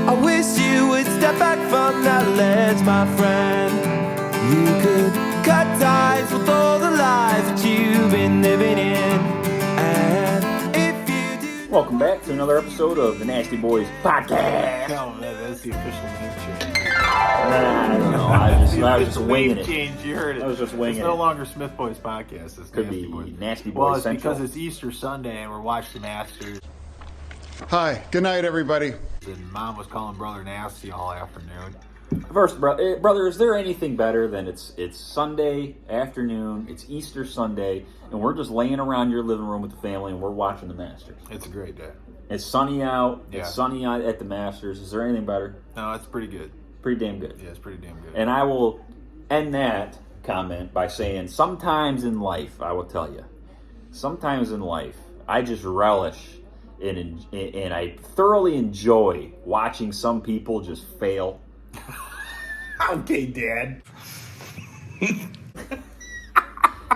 I wish you would step back from that ledge, my friend. You could cut ties with all the lies that you've been living in. And if you do... Welcome back to another episode of the Nasty Boys Podcast. No, that's the official name change. I don't know. I was just winging it. Change, you heard it. I was just winging it. It's no it. longer Smith Boys Podcast. It's Could Nasty be Boys. Nasty Boys Well, it's Central. because it's Easter Sunday and we're watching the Masters. Hi, good night, everybody. And Mom was calling Brother Nasty all afternoon. First, brother, is there anything better than it's Sunday afternoon, it's Easter Sunday, and we're just laying around your living room with the family and we're watching the Masters? It's a great day. It's sunny out. Yeah. It's sunny out at the Masters. Is there anything better? No, it's pretty good. Pretty damn good. Yeah, it's pretty damn good. And I will end that comment by saying sometimes in life, I will tell you, sometimes in life, I just relish and I thoroughly enjoy watching some people just fail. Okay, Dad.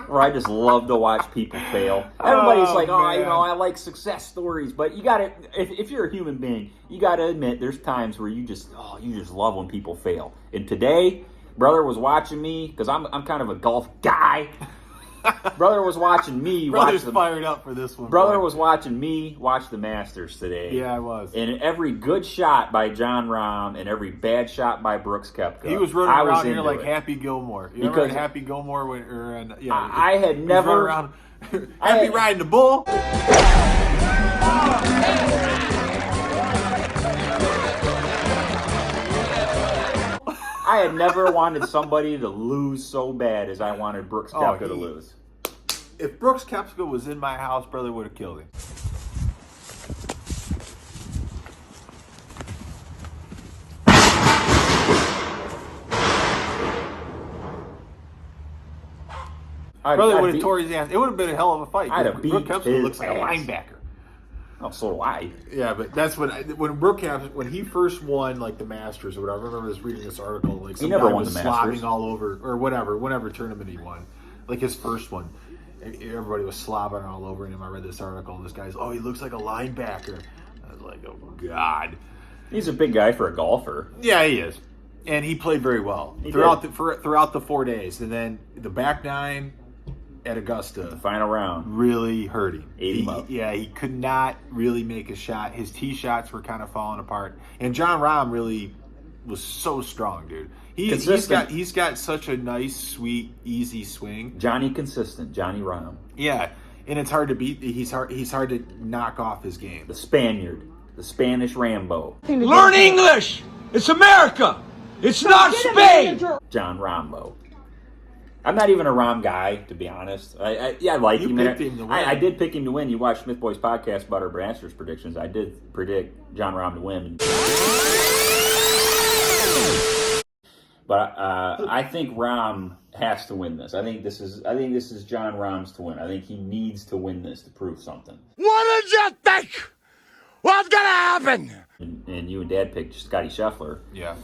Where I just love to watch people fail. Everybody's like, man. I like success stories. But you gotta, if you're a human being, you gotta admit there's times where you just love when people fail. And today, brother was watching me, because I'm kind of a golf guy. Brother was watching me Brother's fired up for this one. Brother boy. was watching me watch the Masters today. Yeah, I was. And every good shot by Jon Rahm and every bad shot by Brooks Koepka. He was running around here like it. Happy Gilmore. You remember Happy Gilmore? I had never... Around, happy riding the bull. I had never wanted somebody to lose so bad as I wanted Brooks Koepka to lose. If Brooks Koepka was in my house, brother would have killed him. Brother would have tore his ass. It would have been a hell of a fight. I'd have beat Brooks Koepka his looks like a ass. linebacker. Oh, so do I. Yeah, but that's when Brooks Koepka, when he first won like the Masters or whatever. I remember just reading this article. Like some never guy won was the Masters. slobbing all over or whatever tournament he won, like his first one. Everybody was slobbing all over him. I read this article. This guy's, he looks like a linebacker. I was like, oh God. He's a big guy for a golfer. Yeah, he is, and he played very well throughout the 4 days, and then the back nine at Augusta, The final round. really hurt him. Ate him up. Yeah, he could not really make a shot. His tee shots were kind of falling apart, and Jon Rahm really was so strong, dude. He's got such a nice, sweet, easy swing. Johnny consistent. Johnny Rahm. Yeah, and it's hard to beat. He's hard to knock off his game. The Spaniard. The Spanish Rambo. Learn English! It's America! It's not Spain! John Rambo. I'm not even a Rahm guy, to be honest. I like him. You picked him to win. I did pick him to win. You watched Smith Boys Podcast about our Masters predictions. I did predict Jon Rahm to win. But I think Rahm has to win this. I think this is Jon Rahm's to win. I think he needs to win this to prove something. What did you think was gonna happen? And you and Dad picked Scotty Scheffler. Yeah.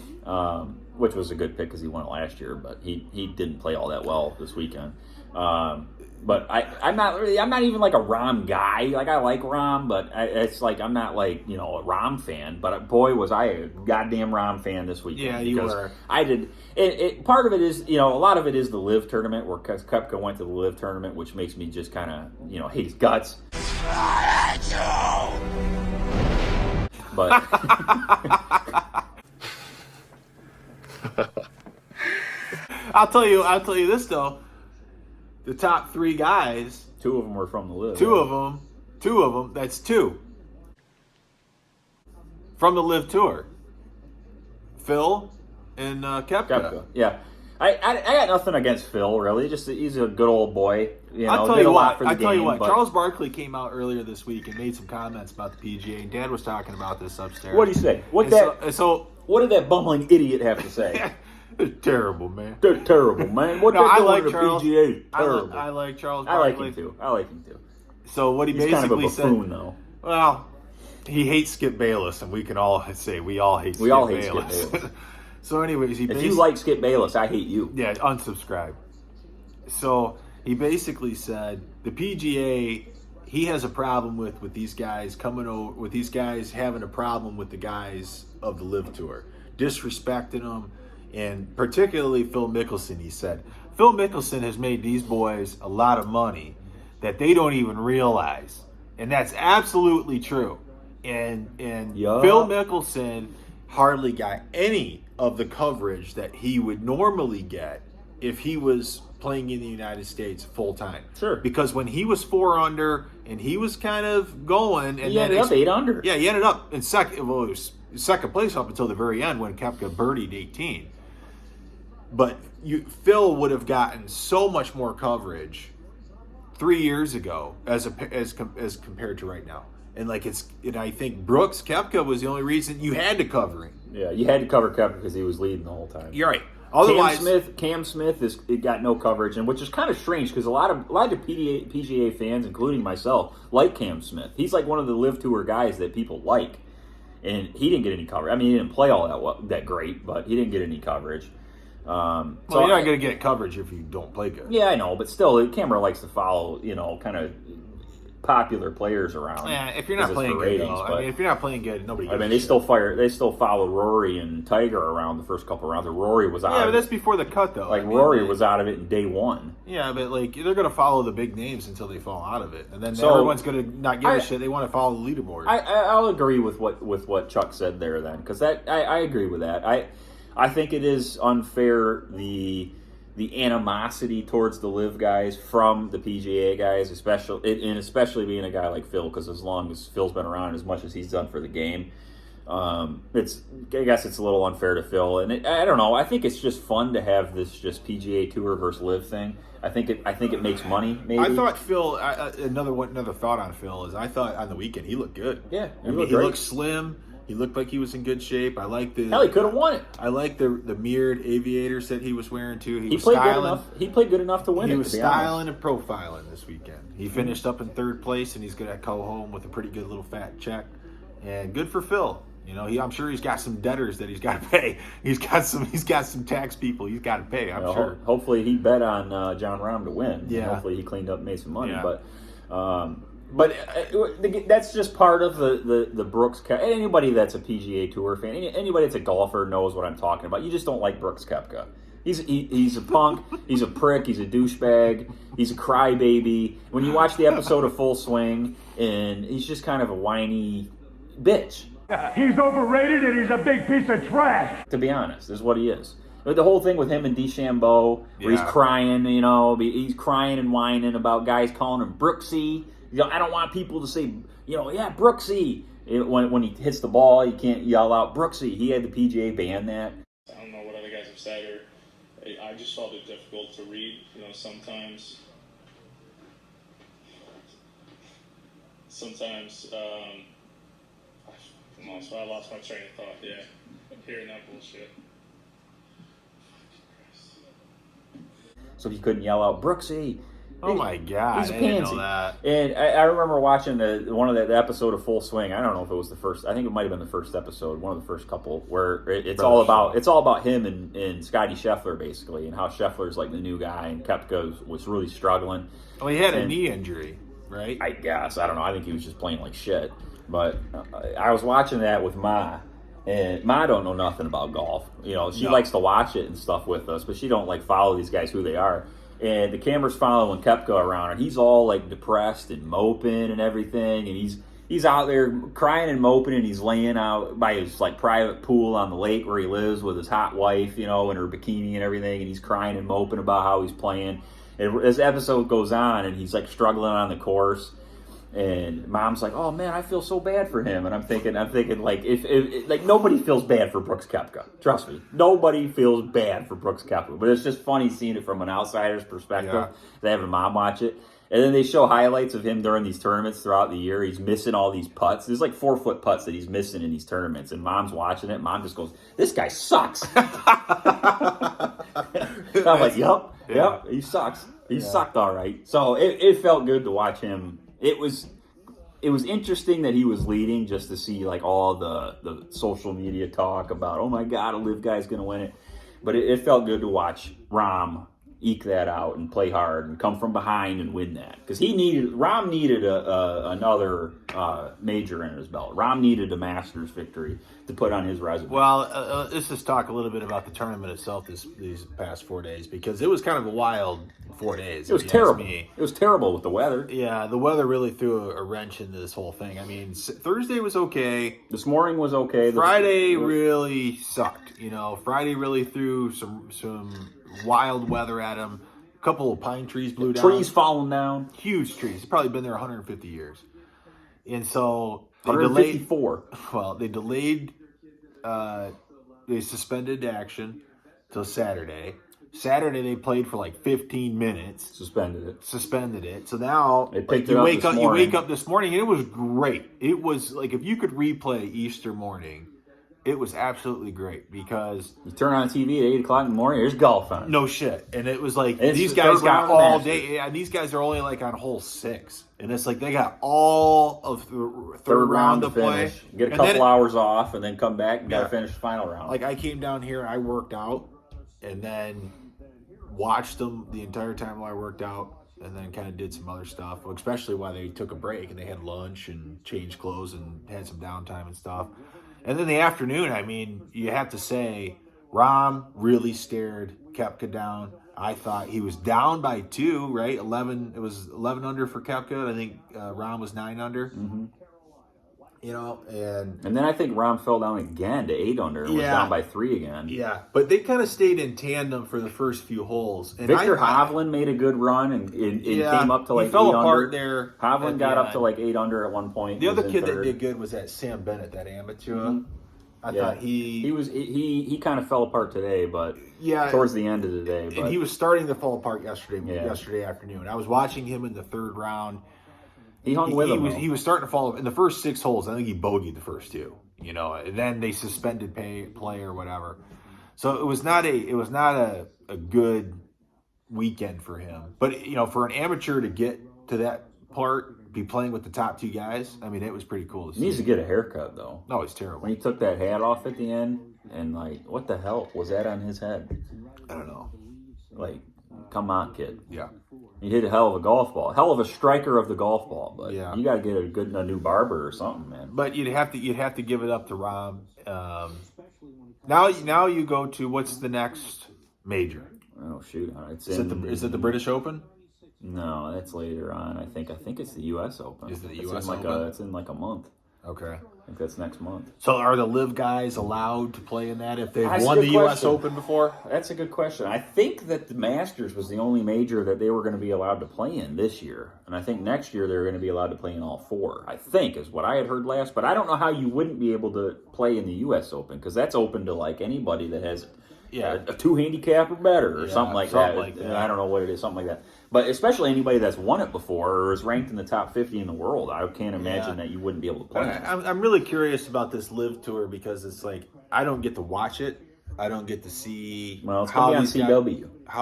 Which was a good pick because he won it last year, but he didn't play all that well this weekend. But I'm not even like a Rahm guy. Like, I like Rahm, but it's like I'm not like, a Rahm fan. But boy, was I a goddamn Rahm fan this weekend. Yeah, you were. I did. Part of it is, a lot of it is the LIV tournament, where Koepka went to the LIV tournament, which makes me just kind of, hate his guts. But I'll tell you this though. The top three guys, two of them were from the LIV. two of them, that's two. From the LIV Tour. Phil and Koepka. Yeah. I got nothing against Phil, really. Just he's a good old boy. I'll tell you what. But Charles Barkley came out earlier this week and made some comments about the PGA. And Dad was talking about this upstairs. What did he say? What did that bumbling idiot have to say? They're terrible, man. They're terrible, man. What they're doing to the PGA is terrible. I like Charles I Barkley. like him too. So what he He's basically kind of a buffoon, said, though. well, he hates Skip Bayless, and we can all say we all hate Skip Bayless. So anyways, if you like Skip Bayless, I hate you. Yeah, unsubscribe. So he basically said the PGA he has a problem with these guys coming over, with these guys having a problem with the guys of the Live Tour, disrespecting them, and particularly Phil Mickelson. He said Phil Mickelson has made these boys a lot of money that they don't even realize, and that's absolutely true. And Phil Mickelson hardly got any of the coverage that he would normally get if he was playing in the United States full time. Sure. Because when he was 4 under and he was kind of going, and he ended up 8 under. Yeah, he ended up in second. Well, it was second place up until the very end when Koepka birdied 18. But Phil would have gotten so much more coverage 3 years ago as compared to right now. And I think Brooks Koepka was the only reason you had to cover him. Yeah, you had to cover Koepka because he was leading the whole time. You're right. Otherwise, Cam Smith it got no coverage, and which is kind of strange because a lot of PGA fans, including myself, like Cam Smith. He's like one of the Live Tour guys that people like, and he didn't get any coverage. I mean, he didn't play all that great, but he didn't get any coverage. So you're not going to get coverage if you don't play good. Yeah, I know, but still, Cameron likes to follow, kind of popular players around. Yeah, if you're not playing good, ratings, if you're not playing good, nobody. They still followed Rory and Tiger around the first couple rounds. And Rory was out. Yeah, but that's before the cut, though. Rory was out of it in day 1. Yeah, but they're going to follow the big names until they fall out of it, and then everyone's going to not give a shit. They want to follow the leaderboard. I'll agree with what Chuck said there then, because I agree with that. I think it is unfair the animosity towards the Live guys from the PGA guys, especially being a guy like Phil, because as long as Phil's been around, as much as he's done for the game, I guess it's a little unfair to Phil. And I don't know. I think it's just fun to have this just PGA Tour versus Live thing. I think it makes money. Maybe I thought Phil. Another thought on Phil is I thought on the weekend he looked good. Yeah, he looked slim. He looked like he was in good shape. I like the. Hell, he could have won it. I like the mirrored aviators that he was wearing too. He played good enough. He played good enough to win it. He was styling and profiling this weekend. He finished up in 3rd place, and he's going to go home with a pretty good little fat check. And good for Phil. I'm sure he's got some debtors that he's got to pay. He's got some tax people he's got to pay. I'm sure. Hopefully, he bet on John Rahm to win. Yeah. Hopefully, he cleaned up, and made some money. Yeah. But that's just part of the Brooks. Anybody that's a PGA Tour fan, anybody that's a golfer knows what I'm talking about. You just don't like Brooks Koepka. He's a punk. He's a prick. He's a douchebag. He's a crybaby. When you watch the episode of Full Swing, and he's just kind of a whiny bitch. He's overrated and he's a big piece of trash. To be honest, is what he is. The whole thing with him and DeChambeau, where he's crying, he's crying and whining about guys calling him Brooksy. I don't want people to say, yeah, Brooksy. When he hits the ball, you can't yell out Brooksy. He had the PGA ban that. I don't know what other guys have said, or I just felt it difficult to read. Sometimes I lost my train of thought. Yeah, hearing that bullshit. So he couldn't yell out Brooksy. Oh my God! He's a I pansy. didn't know that. And I remember watching one of the episode of Full Swing. I don't know if it was the first. I think it might have been the first episode, one of the first couple, where it's all about him and Scotty Scheffler basically, and how Scheffler's like the new guy, and Koepka was really struggling. Well, he had a knee injury, right? I guess I don't know. I think he was just playing like shit. But I was watching that with Ma. And Ma don't know nothing about golf. She likes to watch it and stuff with us, but she don't follow these guys who they are. And the camera's following Koepka around, and he's all depressed and moping and everything. And he's out there crying and moping, and he's laying out by his private pool on the lake where he lives with his hot wife, in her bikini and everything. And he's crying and moping about how he's playing. And as the episode goes on, and he's struggling on the course. And Mom's like, "Oh man, I feel so bad for him." And I'm thinking, if nobody feels bad for Brooks Koepka. Trust me, nobody feels bad for Brooks Koepka. But it's just funny seeing it from an outsider's perspective. Yeah. They have a mom watch it, and then they show highlights of him during these tournaments throughout the year. He's missing all these putts. There's 4-foot putts that he's missing in these tournaments, and Mom's watching it. Mom just goes, "This guy sucks." I'm like, "Yep, he sucks. He sucked all right." So it felt good to watch him. It was interesting that he was leading, just to see all the social media talk about, oh my God, a Live guy's going to win it. But it felt good to watch Rahm, eke that out and play hard and come from behind and win that. Because Rahm needed another major in his belt. Rahm needed a Masters victory to put on his resume. Well, let's just talk a little bit about the tournament itself these past 4 days, because it was kind of a wild 4 days. It was terrible. It was terrible with the weather. Yeah, the weather really threw a wrench into this whole thing. I mean, Thursday was okay. This morning was okay. Friday really sucked. Friday really threw some wild weather at him. A couple of pine trees blew down. Trees falling down. Huge trees. It's probably been there 150 years. And so they 154. They delayed. They suspended action till Saturday. Saturday they played for like 15 minutes. Suspended it. So now you wake up this morning and it was great. It was like if you could replay Easter morning, it was absolutely great because you turn on TV at 8 o'clock in the morning, there's golf on. No shit. And it was like these guys got all day. Yeah, and these guys are only like on hole 6. And it's like they got all of the third round to play. Get a couple hours off and then come back and got to finish the final round. Like I came down here and I worked out and then watched them the entire time while I worked out and then kind of did some other stuff, especially while they took a break and they had lunch and changed clothes and had some downtime and stuff. And then the afternoon, I mean, you have to say, Rahm really stared Koepka down. I thought he was down by 2, right? 11. It was 11 under for Koepka. I think Rahm was 9 under. Mm-hmm. And then I think Rahm fell down again to 8 under and was down by 3 again. Yeah, but they kind of stayed in tandem for the first few holes. And Victor Hovland made a good run and came up to like 8 under. He fell apart there. Hovland got up to like 8 under at one point. The other kid that did good was that Sam Bennett, that amateur. Mm-hmm. I thought he kind of fell apart today, but towards the end of the day. But and he was starting to fall apart yesterday afternoon. I was watching him in the third round. He hung with him. He was starting to fall in the first 6 holes. I think he bogeyed the first 2. And then they suspended play or whatever. So it was not a good weekend for him. But for an amateur to get to that part, be playing with the top 2 guys, I mean, it was pretty cool to see. He needs to get a haircut though. No, it's terrible. When he took that hat off at the end, and like, what the hell was that on his head? I don't know. Like, come on, kid. Yeah. He hit a hell of a golf ball, hell of a striker of the golf ball. But you got to get a new barber or something, man. But you'd have to give it up to Rahm. Now you go to what's the next major? Oh shoot! Is it the British Open? No, that's later on. I think it's the U.S. Open. Is it the U.S. Open? It's in like a month. Okay. I think that's next month. So are the live guys allowed to play in that if they've won the U.S. Open before? That's a good question. I think that the Masters was the only major that they were going to be allowed to play in this year. And I think next year they're going to be allowed to play in all 4, I think, is what I had heard last. But I don't know how you wouldn't be able to play in the U.S. Open, because that's open to like anybody that has a 2 handicap or better or something like that. I don't know what it is, something like that. But especially anybody that's won it before or is ranked in the top 50 in the world, I can't imagine that you wouldn't be able to play. I'm really curious about this live tour because it's like I don't get to watch it. I don't get to see how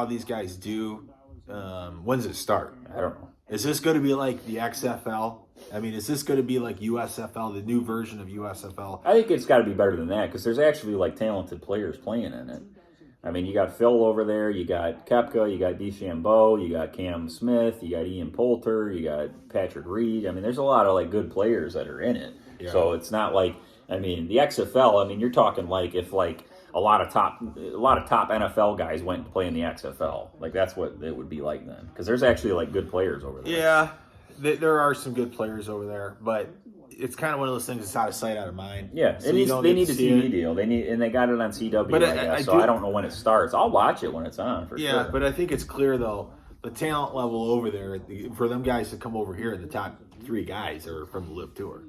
these guys do. When does it start? I don't know. Is this going to be like the XFL? I mean, is this going to be like USFL, the new version of USFL? I think it's got to be better than that because there's actually like talented players playing in it. I mean, you got Phil over there, you got Koepka, you got DeChambeau, you got Cam Smith, you got Ian Poulter, you got Patrick Reed. I mean, there's a lot of like good players that are in it. Yeah. So it's not like, I mean, the XFL. I mean, you're talking like if like a lot of top NFL guys went to play in the XFL. Like that's what it would be like then, because there's actually like good players over there. Yeah, there are some good players over there, but it's kind of one of those things that's out of sight, out of mind. Yeah, so they need a TV deal. They got it on CW, but I guess, I don't know when it starts. I'll watch it when it's on for sure. Yeah, but I think it's clear though the talent level over there for them guys to come over here. The top 3 guys are from the Live Tour.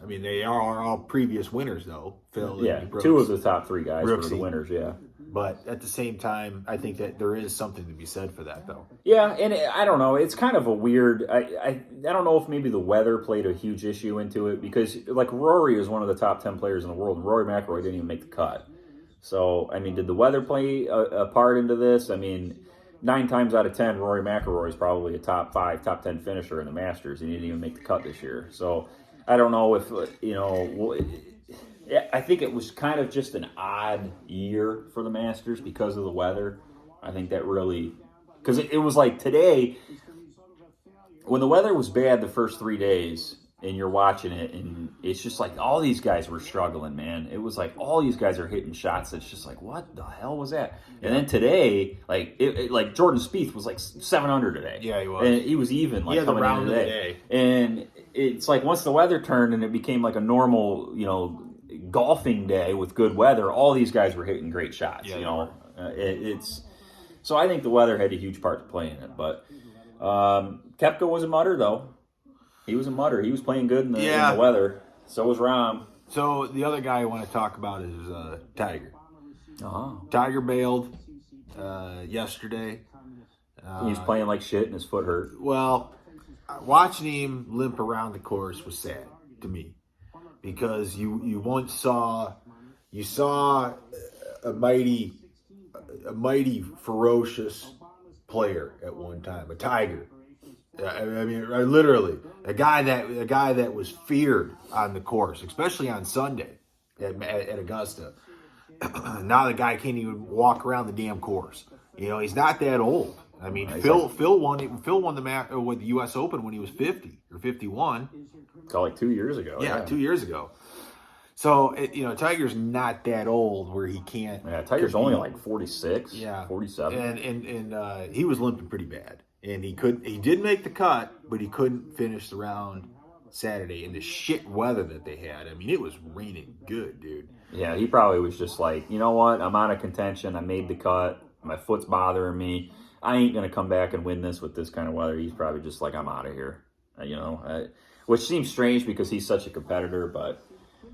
I mean, they are all previous winners though. Phil, and Brooks, 2 of the top 3 guys were the winners. Yeah. But at the same time, I think that there is something to be said for that, though. Yeah, and I don't know. It's kind of a weird. I don't know if maybe the weather played a huge issue into it because, like, Rory is one of the top 10 players in the world, and Rory McIlroy didn't even make the cut. So, I mean, did the weather play a part into this? I mean, 9 times out of 10, Rory McIlroy is probably a top 5, top 10 finisher in the Masters. He didn't even make the cut this year. So, I don't know if I think it was kind of just an odd year for the Masters because of the weather. I think that really Because it was like today, when the weather was bad the first 3 days, and you're watching it, and it's just like all these guys were struggling, man. It was like all these guys are hitting shots that's just like, what the hell was that? And then today, like like Jordan Spieth was like 7 under today. Yeah, he was. And he was even like had the coming round in of the today. And it's like once the weather turned and it became like a normal, golfing day with good weather, all these guys were hitting great shots. Yeah, It's so I think the weather had a huge part to play in it. But Koepka was a mutter though. He was a mutter. He was playing good in the weather. So was Rahm. So the other guy I want to talk about is Tiger. Uh-huh. Tiger bailed yesterday. He was playing like shit and his foot hurt. Well, watching him limp around the course was sad to me because you once saw a mighty ferocious player at one time, a Tiger. I mean, literally, a guy that was feared on the course, especially on Sunday at Augusta. Now the guy can't even walk around the damn course. He's not that old. I mean, Phil won the with the U.S. Open when he was 50 or 51. It's all like 2 years ago. Yeah, 2 years ago. So Tiger's not that old where he can't. Yeah, Tiger's only like 46. Yeah, 47. And he was limping pretty bad. And he did make the cut, but he couldn't finish the round Saturday in the shit weather that they had. I mean, it was raining good, dude. Yeah, he probably was just like, you know what? I'm out of contention. I made the cut. My foot's bothering me. I ain't going to come back and win this with this kind of weather. He's probably just like, I'm out of here. Which seems strange because he's such a competitor, but,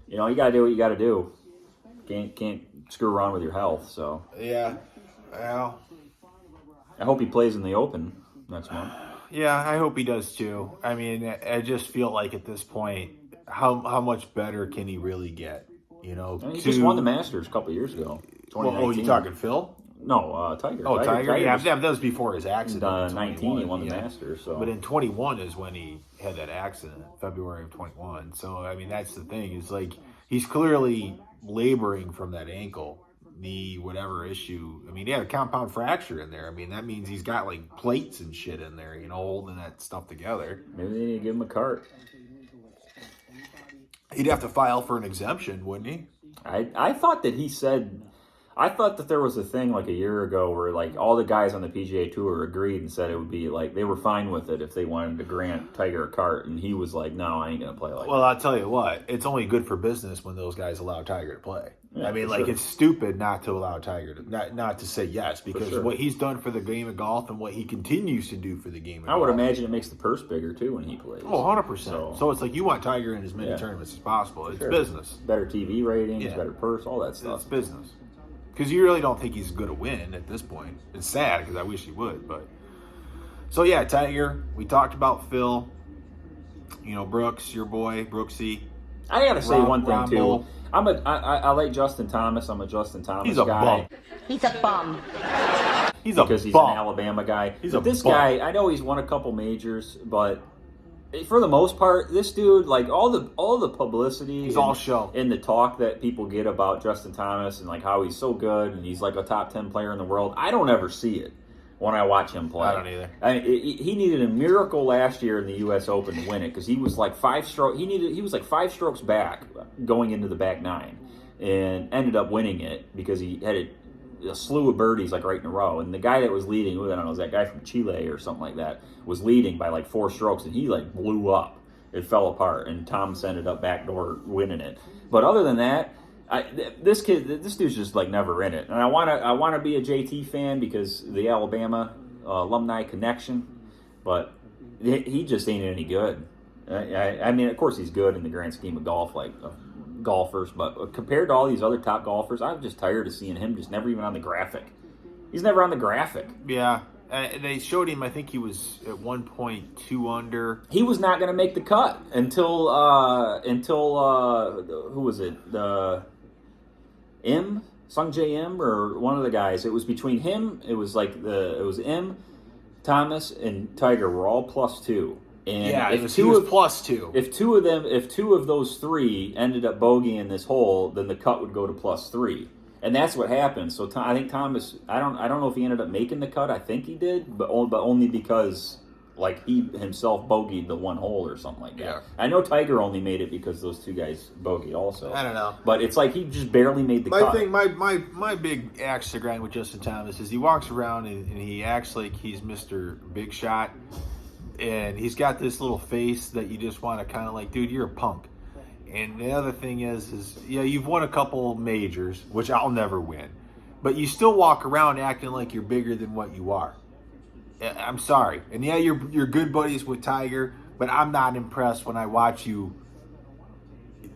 you got to do what you got to do. Can't screw around with your health, so. Yeah, well. I hope he plays in the Open next month. Yeah, I hope he does too. I mean, I just feel like at this point, how much better can he really get? He just won the Masters a couple of years ago. 2019. Oh, you talking Phil? No, Tiger. Oh, Tiger. Yeah, that was before his accident. In 19, he won the Masters. So. But in 21 is when he had that accident, February of 21. So, I mean, that's the thing. It's like he's clearly laboring from that ankle, knee, whatever issue. I mean, he had a compound fracture in there. I mean, that means he's got like plates and shit in there, holding that stuff together. Maybe they need to give him a cart. He'd have to file for an exemption, wouldn't he? I thought that he said... I thought that there was a thing like a year ago where like all the guys on the PGA Tour agreed and said it would be like they were fine with it if they wanted to grant Tiger a cart, and he was like, "No, I ain't gonna play like." Well, I'll tell you what, it's only good for business when those guys allow Tiger to play. Yeah, I mean, like it's stupid not to allow Tiger to not to say yes because what he's done for the game of golf and what he continues to do for the game of golf. I would imagine it makes the purse bigger too when he plays. Oh, 100%. So it's like you want Tiger in as many tournaments as possible. It's business. Better TV ratings, better purse, all that stuff. It's business. Because you really don't think he's going to win at this point. It's sad because I wish he would, but so yeah, Tiger. We talked about Phil. Brooks, your boy, Brooksy. I gotta say one thing too. I like Justin Thomas. I'm a Justin Thomas He's a guy. bum. He's a bum. Because he's an Alabama guy. This guy, I know he's won a couple majors, but for the most part, this dude, like all the publicity, he's all show, and the talk that people get about Justin Thomas and like how he's so good and he's like a top 10 player in the world. I don't ever see it when I watch him play. I don't either. He needed a miracle last year in the U.S. Open to win it because he was like 5 strokes. He was like 5 strokes back going into the back 9, and ended up winning it because he had a slew of birdies like right in a row, and the guy that was leading, I don't know, was that guy from Chile or something like that, was leading by like 4 strokes, and he like blew up. It fell apart, and Thomas ended up backdoor winning it. But other than that, this dude's just like never in it. And I want to be a JT fan because the Alabama alumni connection, but he just ain't any good. I mean, of course he's good in the grand scheme of golf, like golfers, but compared to all these other top golfers, I'm just tired of seeing him just never even on the graphic. He's never on the graphic. Yeah. They showed him, I think he was at 1.2 under. He was not going to make the cut until who was it? Sung J M or one of the guys. It was between him. It was M, Thomas, and Tiger were all +2. And yeah, if he was +2. If two of those 3 ended up bogeying this hole, then the cut would go to +3. And that's what happened. So I think Thomas, I don't know if he ended up making the cut. I think he did, but only because like he himself bogeyed the one hole or something like that. Yeah. I know Tiger only made it because those two guys bogeyed also. I don't know. But it's like he just barely made the cut. My big axe to grind with Justin Thomas is he walks around and he acts like he's Mr. Big Shot. And he's got this little face that you just want to kind of like, dude, you're a punk. And the other thing is you've won a couple majors, which I'll never win. But you still walk around acting like you're bigger than what you are. I'm sorry. And yeah, you're good buddies with Tiger, but I'm not impressed when I watch you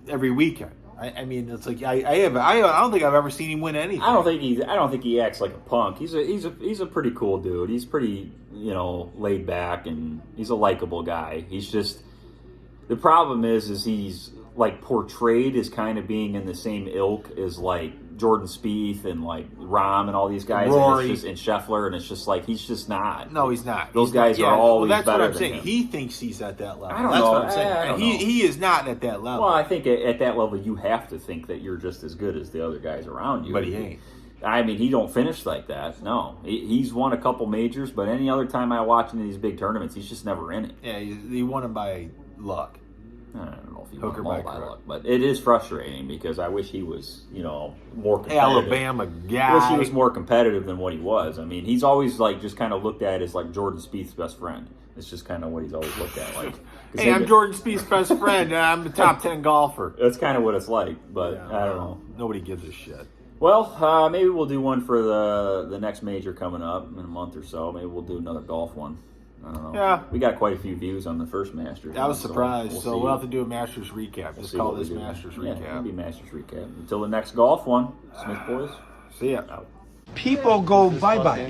every weekend. I mean, it's like I don't think I've ever seen him win anything. I don't think he acts like a punk. He's a pretty cool dude. He's pretty, laid back, and he's a likable guy. He's just, the problem is he's like portrayed as kind of being in the same ilk as like Jordan Spieth and like Rahm and all these guys, Rory. and Scheffler, and it's just like he's just not. No, he's not. Those guys are always that's better what I'm than saying. him. He thinks he's at that level. I don't that's know. what I'm saying. I don't And know. he is not at that level. Well, I think at that level you have to think that you're just as good as the other guys around you. But he ain't. I mean, he don't finish like that. No, he's won a couple majors, but any other time I watch him in these big tournaments, he's just never in it. Yeah, he won him by luck. I don't know if he Hooker won them by all by crook. luck, but it is frustrating because I wish he was, more competitive. Alabama guy. I wish he was more competitive than what he was. I mean, he's always like just kind of looked at as like Jordan Spieth's best friend. It's just kind of what he's always looked at like. Hey, I'm Jordan Spieth's best friend. I'm the top 10 golfer. That's kind of what it's like, but Yeah, I don't know. Nobody gives a shit. Well, maybe we'll do one for the next major coming up in a month or so. Maybe we'll do another golf one. I don't know. Yeah. We got quite a few views on the first Masters. I was surprised. So see. we'll have to do a Masters recap. We'll Just see call what this we do. Masters Yeah, recap. it'll be Masters recap. Until the next golf one, Smith Boys. See ya. Out. People go bye-bye.